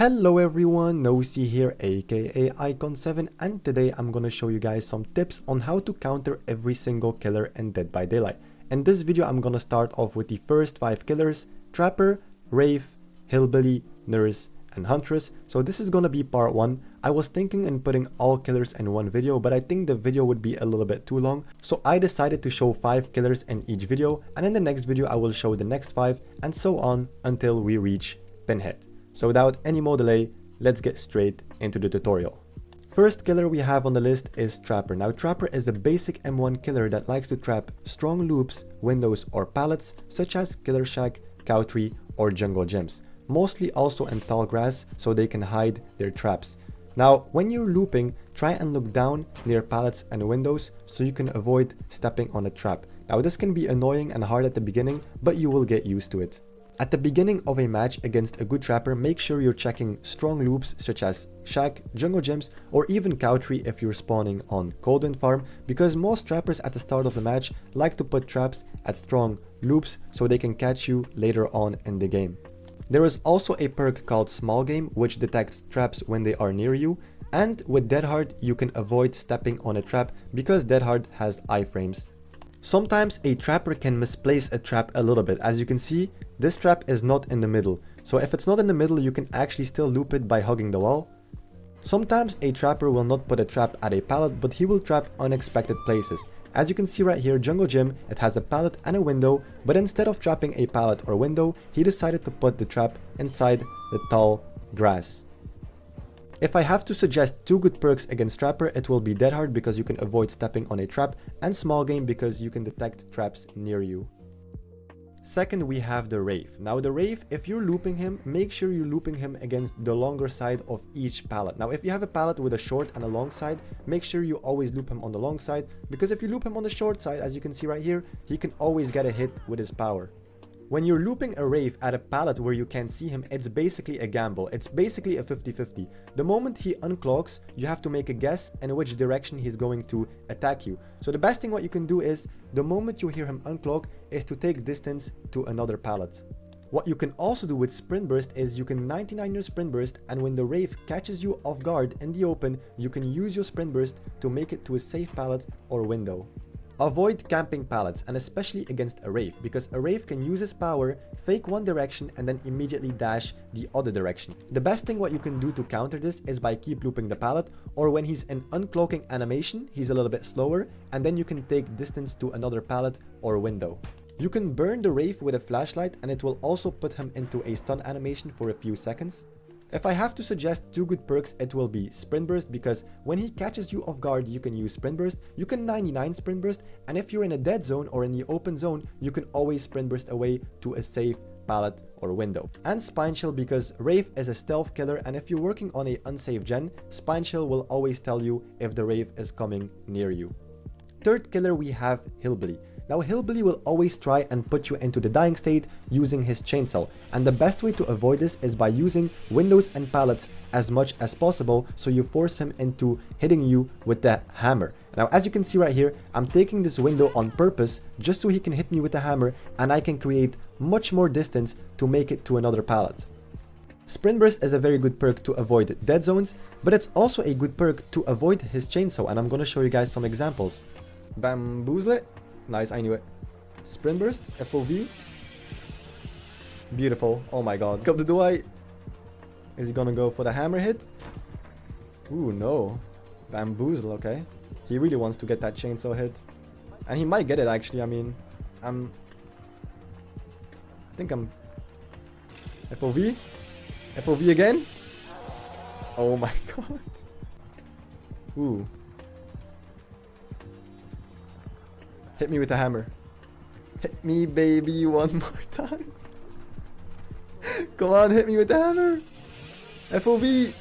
Hello everyone, Nosy here aka Icon7, and today I'm gonna show you guys some tips on how to counter every single killer in Dead by Daylight. In this video I'm gonna start off with the first 5 killers: Trapper, Rave, Hillbilly, Nurse, and Huntress. So this is gonna be part 1. I was thinking in putting all killers in one video, but I think the video would be a little bit too long. So I decided to show 5 killers in each video, and in the next video I will show the next 5, and so on until we reach Pinhead. So without any more delay, let's get straight into the tutorial. First killer we have on the list is Trapper. Now Trapper is the basic M1 killer that likes to trap strong loops, windows, or pallets such as Killer Shack, Cow Tree, or Jungle Gyms. Mostly also in tall grass so they can hide their traps. Now when you're looping, try and look down near pallets and windows so you can avoid stepping on a trap. Now this can be annoying and hard at the beginning, but you will get used to it. At the beginning of a match against a good trapper, make sure you're checking strong loops such as Shack, Jungle Gyms, or even Cow Tree if you're spawning on Coldwind Farm, because most trappers at the start of the match like to put traps at strong loops so they can catch you later on in the game. There is also a perk called Small Game which detects traps when they are near you, and with Dead Hard you can avoid stepping on a trap because Dead Hard has iframes. Sometimes a trapper can misplace a trap a little bit. As you can see, this trap is not in the middle. So if it's not in the middle, you can actually still loop it by hugging the wall. Sometimes a trapper will not put a trap at a pallet, but he will trap unexpected places. As you can see right here, Jungle Gym, it has a pallet and a window, but instead of trapping a pallet or window, he decided to put the trap inside the tall grass. If I have to suggest 2 good perks against Trapper, it will be Dead Hard because you can avoid stepping on a trap, and Small Game because you can detect traps near you. Second, we have the Rave. Now the Rave, if you're looping him, make sure you're looping him against the longer side of each pallet. Now if you have a pallet with a short and a long side, make sure you always loop him on the long side, because if you loop him on the short side, as you can see right here, he can always get a hit with his power. When you're looping a Rave at a pallet where you can't see him, it's basically a gamble. It's basically a 50-50. The moment he unclocks, you have to make a guess in which direction he's going to attack you. So the best thing what you can do is, the moment you hear him unclock, is to take distance to another pallet. What you can also do with Sprint Burst is you can 99 your Sprint Burst, and when the Rave catches you off guard in the open, you can use your Sprint Burst to make it to a safe pallet or window. Avoid camping pallets, and especially against a Rave, because a Rave can use his power, fake one direction and then immediately dash the other direction. The best thing what you can do to counter this is by keep looping the pallet, or when he's in uncloaking animation, he's a little bit slower, and then you can take distance to another pallet or window. You can burn the Rave with a flashlight, and it will also put him into a stun animation for a few seconds. If I have to suggest 2 good perks, it will be Sprint Burst, because when he catches you off guard, you can use Sprint Burst, you can 99 Sprint Burst, and if you're in a dead zone or in the open zone, you can always Sprint Burst away to a safe pallet or window. And Spine Chill, because Rave is a stealth killer, and if you're working on a unsafe gen, Spine Chill will always tell you if the Rave is coming near you. Third killer we have Hillbilly. Now Hillbilly will always try and put you into the dying state using his chainsaw, and the best way to avoid this is by using windows and pallets as much as possible, so you force him into hitting you with the hammer. Now as you can see right here, I'm taking this window on purpose just so he can hit me with the hammer, and I can create much more distance to make it to another pallet. Sprint Burst is a very good perk to avoid dead zones, but it's also a good perk to avoid his chainsaw, and I'm gonna show you guys some examples. Bamboozle. Nice, I knew it. Sprint Burst, FOV. Beautiful. Oh my god. Go to the way. Is he gonna go for the hammer hit? Ooh, no. Bamboozle, okay. He really wants to get that chainsaw hit. And he might get it actually. I mean, I think I'm... FOV? FOV again? Oh my god. Ooh. Hit me with the hammer. Hit me, baby, one more time. Come on, hit me with the hammer. FOV.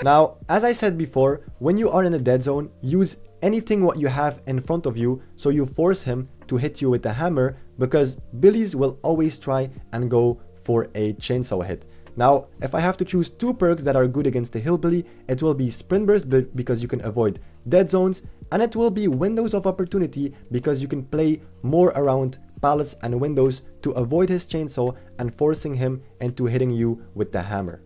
Now, as I said before, when you are in a dead zone, use anything what you have in front of you so you force him to hit you with the hammer, because Billies will always try and go for a chainsaw hit. Now, if I have to choose 2 perks that are good against the Hillbilly, it will be Sprint Burst because you can avoid dead zones, and it will be Windows of Opportunity because you can play more around pallets and windows to avoid his chainsaw and forcing him into hitting you with the hammer.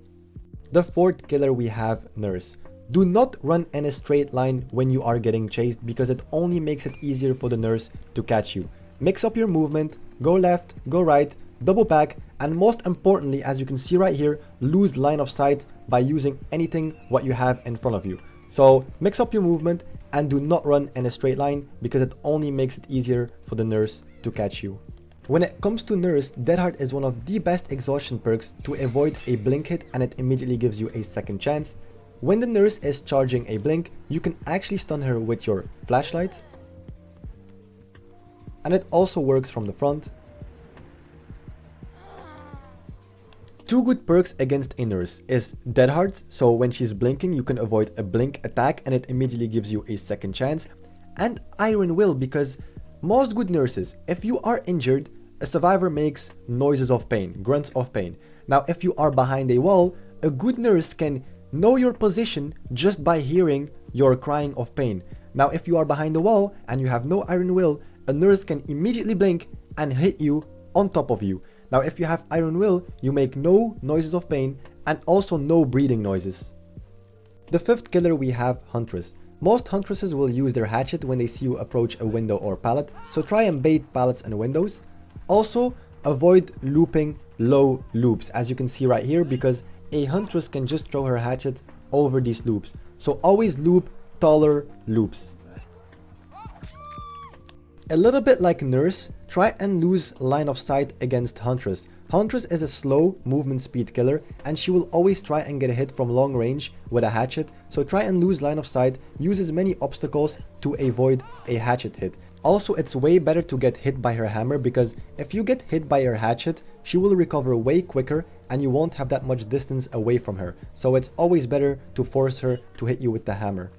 The fourth killer we have Nurse. Do not run in a straight line when you are getting chased because it only makes it easier for the nurse to catch you. Mix up your movement, go left, go right, double back, and most importantly, as you can see right here, lose line of sight by using anything what you have in front of you. So mix up your movement and do not run in a straight line because it only makes it easier for the nurse to catch you. When it comes to Nurse, Dead Heart is one of the best exhaustion perks to avoid a blink hit, and it immediately gives you a second chance. When the nurse is charging a blink, you can actually stun her with your flashlight. And it also works from the front. Two good perks against a nurse is Dead Heart, so when she's blinking you can avoid a blink attack and it immediately gives you a second chance. And Iron Will, because most good nurses, if you are injured, a survivor makes noises of pain, grunts of pain. Now if you are behind a wall, a good nurse can know your position just by hearing your crying of pain. Now if you are behind the wall and you have no Iron Will, a nurse can immediately blink and hit you on top of you. Now if you have Iron Will, you make no noises of pain and also no breathing noises. The fifth killer we have Huntress. Most Huntresses will use their hatchet when they see you approach a window or pallet, so try and bait pallets and windows. Also avoid looping low loops, as you can see right here, because a Huntress can just throw her hatchet over these loops. So always loop taller loops. A little bit like Nurse, try and lose line of sight against Huntress. Huntress is a slow movement speed killer and she will always try and get a hit from long range with a hatchet, so try and lose line of sight, use as many obstacles to avoid a hatchet hit. Also, it's way better to get hit by her hammer because if you get hit by her hatchet, she will recover way quicker and you won't have that much distance away from her, so it's always better to force her to hit you with the hammer.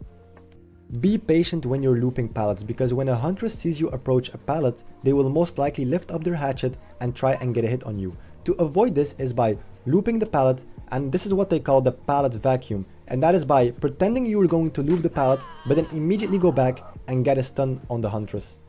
Be patient when you're looping pallets because when a Huntress sees you approach a pallet, they will most likely lift up their hatchet and try and get a hit on you. To avoid this is by looping the pallet, and this is what they call the pallet vacuum, and that is by pretending you are going to loop the pallet but then immediately go back and get a stun on the Huntress.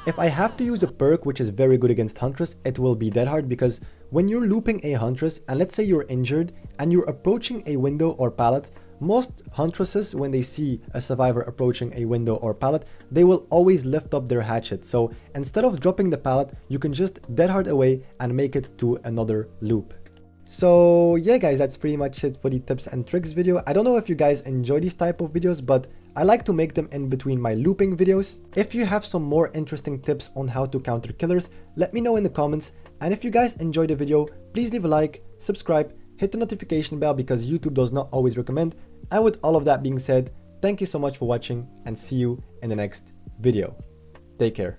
If I have to use a perk which is very good against Huntress, it will be Dead Heart, because when you're looping a Huntress and let's say you're injured and you're approaching a window or pallet, most Huntresses, when they see a survivor approaching a window or pallet, they will always lift up their hatchet. So instead of dropping the pallet, you can just Dead Heart away and make it to another loop. So yeah guys, that's pretty much it for the tips and tricks video. I don't know if you guys enjoy these type of videos, but I like to make them in between my looping videos. If you have some more interesting tips on how to counter killers, let me know in the comments. And if you guys enjoyed the video, please leave a like, subscribe, hit the notification bell because YouTube does not always recommend. And with all of that being said, thank you so much for watching and see you in the next video. Take care.